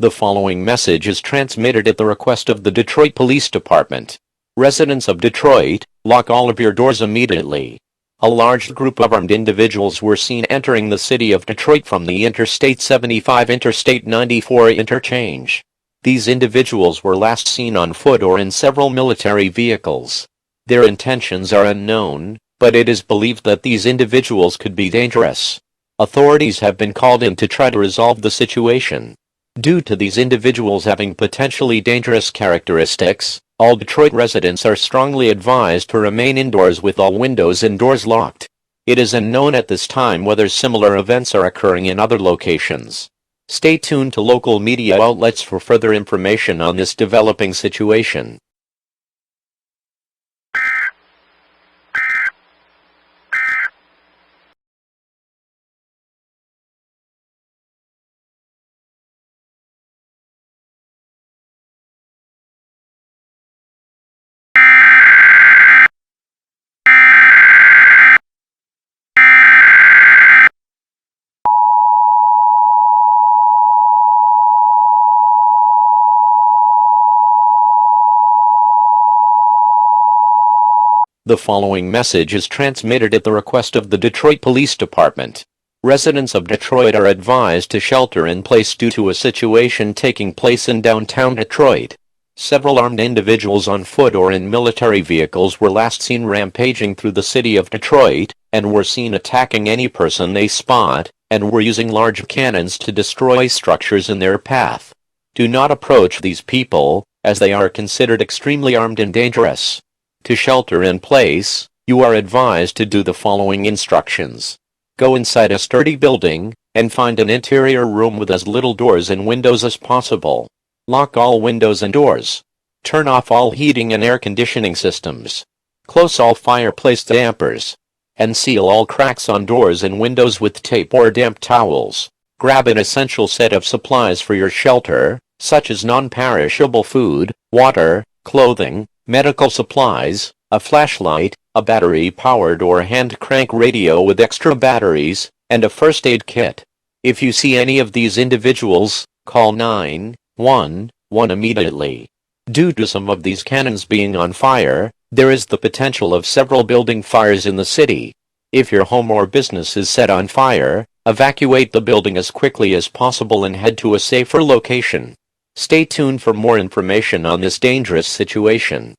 The following message is transmitted at the request of the Detroit Police Department. Residents of Detroit, lock all of your doors immediately. A large group of armed individuals were seen entering the city of Detroit from the Interstate 75-Interstate 94 interchange. These individuals were last seen on foot or in several military vehicles. Their intentions are unknown, but it is believed that these individuals could be dangerous. Authorities have been called in to try to resolve the situation. Due to these individuals having potentially dangerous characteristics, all Detroit residents are strongly advised to remain indoors with all windows and doors locked. It is unknown at this time whether similar events are occurring in other locations. Stay tuned to local media outlets for further information on this developing situation. The following message is transmitted at the request of the Detroit Police Department. Residents of Detroit are advised to shelter in place due to a situation taking place in downtown Detroit. Several armed individuals on foot or in military vehicles were last seen rampaging through the city of Detroit, and were seen attacking any person they spot, and were using large cannons to destroy structures in their path. Do not approach these people, as they are considered extremely armed and dangerous. To shelter in place, you are advised to do the following instructions. Go inside a sturdy building, and find an interior room with as little doors and windows as possible. Lock all windows and doors. Turn off all heating and air conditioning systems. Close all fireplace dampers. And seal all cracks on doors and windows with tape or damp towels. Grab an essential set of supplies for your shelter, such as non-perishable food, water, clothing, medical supplies, a flashlight, a battery-powered or hand-crank radio with extra batteries, and a first aid kit. If you see any of these individuals, call 911 immediately. Due to some of these cannons being on fire, there is the potential of several building fires in the city. If your home or business is set on fire, evacuate the building as quickly as possible and head to a safer location. Stay tuned for more information on this dangerous situation.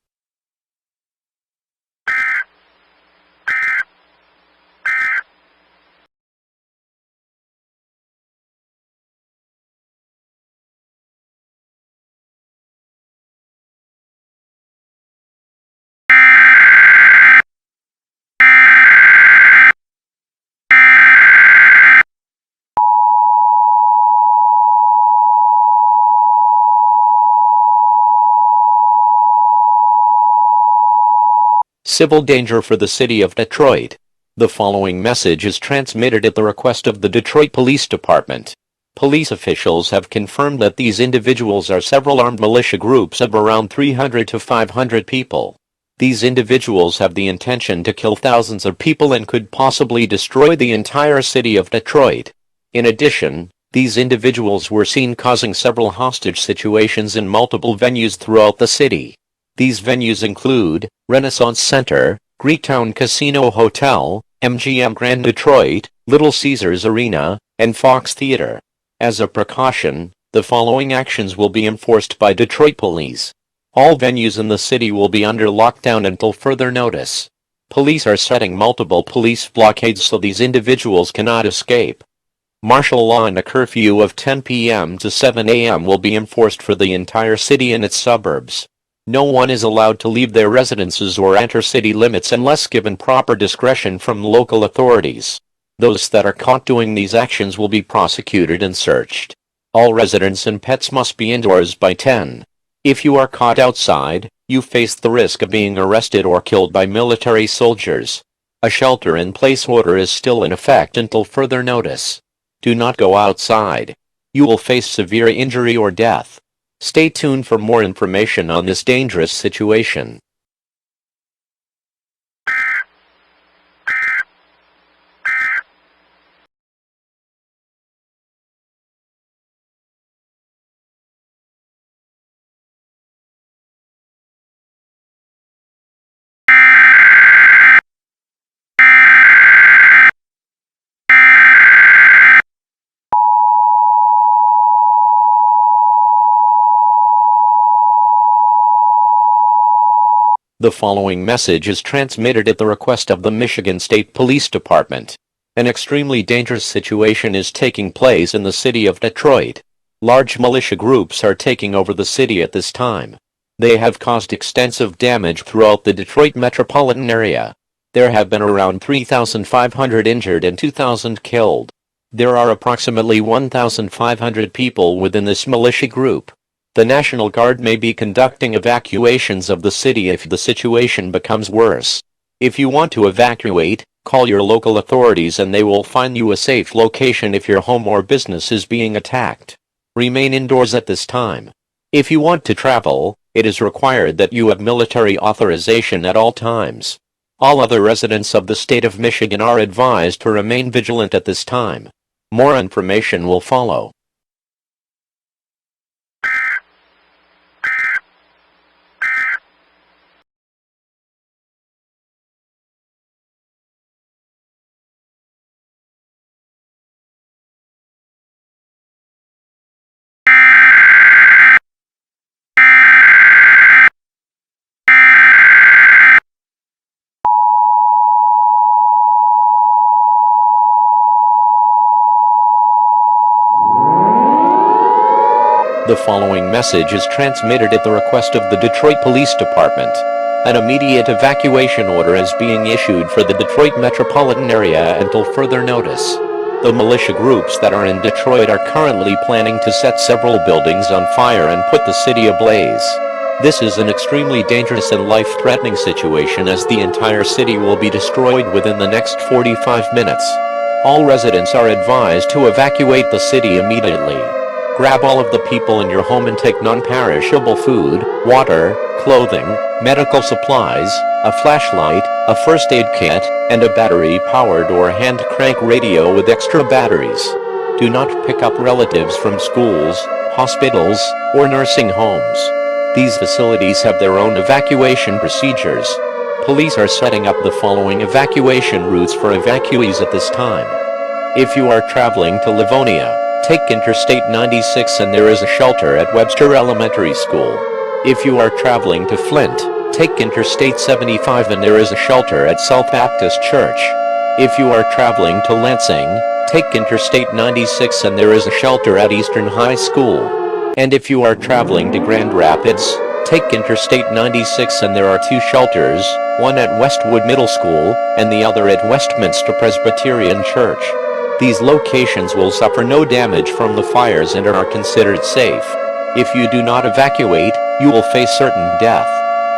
Civil danger for the city of Detroit. The following message is transmitted at the request of the Detroit Police Department. Police officials have confirmed that these individuals are several armed militia groups of around 300 to 500 people. These individuals have the intention to kill thousands of people and could possibly destroy the entire city of Detroit. In addition, these individuals were seen causing several hostage situations in multiple venues throughout the city. These venues include Renaissance Center, Greektown Casino Hotel, MGM Grand Detroit, Little Caesars Arena, and Fox Theater. As a precaution, the following actions will be enforced by Detroit police. All venues in the city will be under lockdown until further notice. Police are setting multiple police blockades so these individuals cannot escape. Martial law and a curfew of 10 p.m. to 7 a.m. will be enforced for the entire city and its suburbs. No one is allowed to leave their residences or enter city limits unless given proper discretion from local authorities. Those that are caught doing these actions will be prosecuted and searched. All residents and pets must be indoors by 10. If you are caught outside, you face the risk of being arrested or killed by military soldiers. A shelter-in-place order is still in effect until further notice. Do not go outside. You will face severe injury or death. Stay tuned for more information on this dangerous situation. The following message is transmitted at the request of the Michigan State Police Department. An extremely dangerous situation is taking place in the city of Detroit. Large militia groups are taking over the city at this time. They have caused extensive damage throughout the Detroit metropolitan area. There have been around 3,500 injured and 2,000 killed. There are approximately 1,500 people within this militia group. The National Guard may be conducting evacuations of the city if the situation becomes worse. If you want to evacuate, call your local authorities and they will find you a safe location if your home or business is being attacked. Remain indoors at this time. If you want to travel, it is required that you have military authorization at all times. All other residents of the state of Michigan are advised to remain vigilant at this time. More information will follow. The following message is transmitted at the request of the Detroit Police Department. An immediate evacuation order is being issued for the Detroit metropolitan area until further notice. The militia groups that are in Detroit are currently planning to set several buildings on fire and put the city ablaze. This is an extremely dangerous and life-threatening situation as the entire city will be destroyed within the next 45 minutes. All residents are advised to evacuate the city immediately. Grab all of the people in your home and take non-perishable food, water, clothing, medical supplies, a flashlight, a first aid kit, and a battery-powered or hand-crank radio with extra batteries. Do not pick up relatives from schools, hospitals, or nursing homes. These facilities have their own evacuation procedures. Police are setting up the following evacuation routes for evacuees at this time. If you are traveling to Livonia, take Interstate 96 and there is a shelter at Webster Elementary School. If you are traveling to Flint, take Interstate 75 and there is a shelter at South Baptist Church. If you are traveling to Lansing, take Interstate 96 and there is a shelter at Eastern High School. And if you are traveling to Grand Rapids, take Interstate 96 and there are two shelters, one at Westwood Middle School and the other at Westminster Presbyterian Church. These locations will suffer no damage from the fires and are considered safe. If you do not evacuate, you will face certain death.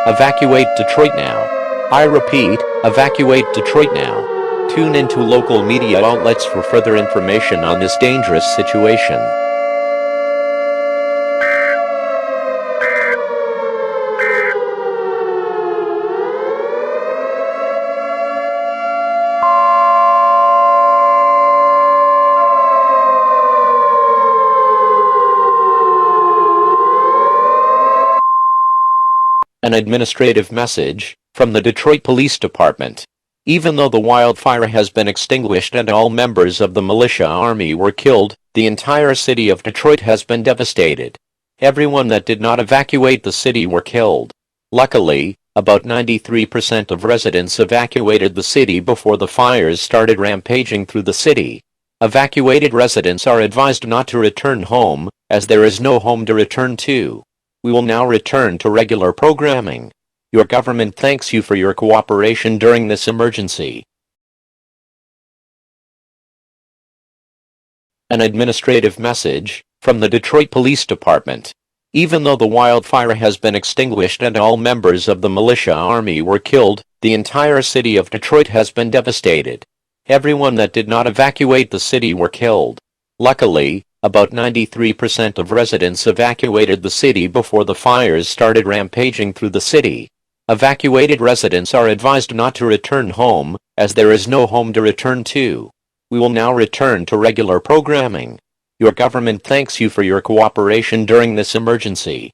Evacuate Detroit now. I repeat, evacuate Detroit now. Tune into local media outlets for further information on this dangerous situation. An administrative message from the Detroit Police Department. Even though the wildfire has been extinguished and all members of the militia army were killed, the entire city of Detroit has been devastated. Everyone that did not evacuate the city were killed. Luckily, about 93% of residents evacuated the city before the fires started rampaging through the city. Evacuated residents are advised not to return home, as there is no home to return to. We will now return to regular programming. Your government thanks you for your cooperation during this emergency. An administrative message from the Detroit Police Department. Even though the wildfire has been extinguished and all members of the militia army were killed, the entire city of Detroit has been devastated. Everyone that did not evacuate the city were killed. Luckily, about 93% of residents evacuated the city before the fires started rampaging through the city. Evacuated residents are advised not to return home, as there is no home to return to. We will now return to regular programming. Your government thanks you for your cooperation during this emergency.